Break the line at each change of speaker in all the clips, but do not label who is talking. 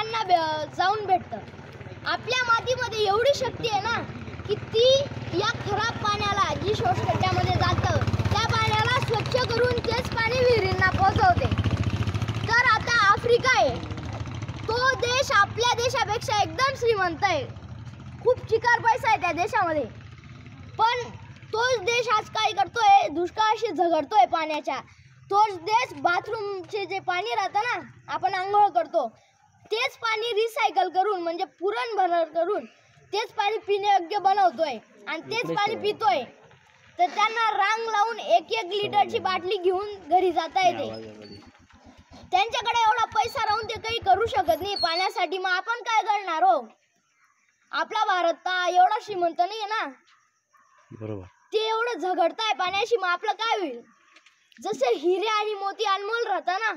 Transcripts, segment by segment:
त्यांना जाऊन भेटतं। आपल्या मातीमध्ये एवढी शक्ती आहे ना की ती या खराब पाण्याला जी शोषखड्ड्यामध्ये जातं त्या पाण्याला स्वच्छ करून तेच पाणी विहिरींना पोहोचवते। तर आता आफ्रिका आहे, तो देश आपल्या देशापेक्षा एकदम श्रीमंत आहे, खूप चिकार पैसा आहे त्या देशामध्ये, पण तोच देश आज काय करतोय, दुष्काळाशी झगडतोय पाण्याच्या। तोच देश बाथरूमचे जे पाणी राहतं ना, आपण आंघोळ करतो तेच पाणी रिसायकल करून म्हणजे पुनर्भरण करून तेच पाणी पिण्यायोग्य बनवतोय आणि तेच पाणी पितोय। तर त्यांना रांग लावून एक लिटरची बाटली घेऊन घरी जाता येते। त्यांच्याकडे एवढा पैसा राहून ते काही करू शकत नाही पाण्यासाठी, मग आपण काय करणार हो? आपला भारत तर एवढा श्रीमंत नाही आहे ना,
बरोबर,
ते एवढं झगडताय पाण्याशी, मग आपलं काय होईल? जसे हिरे आणि मोती अनमोल राहतात ना,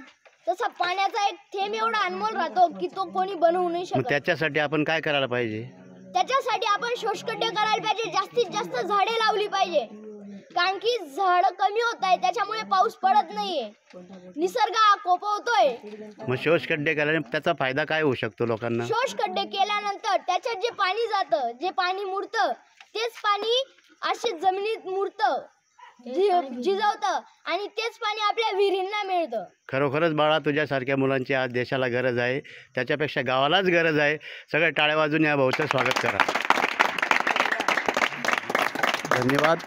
तसा पाण्याचा एक थेंब एवढा अनमोल राहतो की तो कोणी बनवू नाही शकत।
त्याच्यासाठी आपण काय करायला पाहिजे?
त्याच्यासाठी आपण शोषखड्डे करायला पाहिजे, जास्तीत जास्त झाडे लावली पाहिजे, कारण की झाड कमी होत आहे त्याच्यामुळे पाऊस पडत नाहीये, निसर्ग कोपवतोय।
मग शोषखड्डे केल्याने त्याचा फायदा काय होऊ शकतो लोकांना?
शोषखड्डे केल्यानंतर त्याच्यात जे पाणी जातं, जे पाणी मुरतं, तेच पाणी असे जमिनीत मुरतं, जिजवतं आणि तेच पाणी आपल्या विहिरींना मिळतं।
खरोखरच बाळा, तुझ्यासारख्या मुलांची आज देशाला गरज आहे, त्याच्यापेक्षा गावालाच गरज आहे। सगळे टाळ्या वाजून या भाऊचं स्वागत करा। धन्यवाद।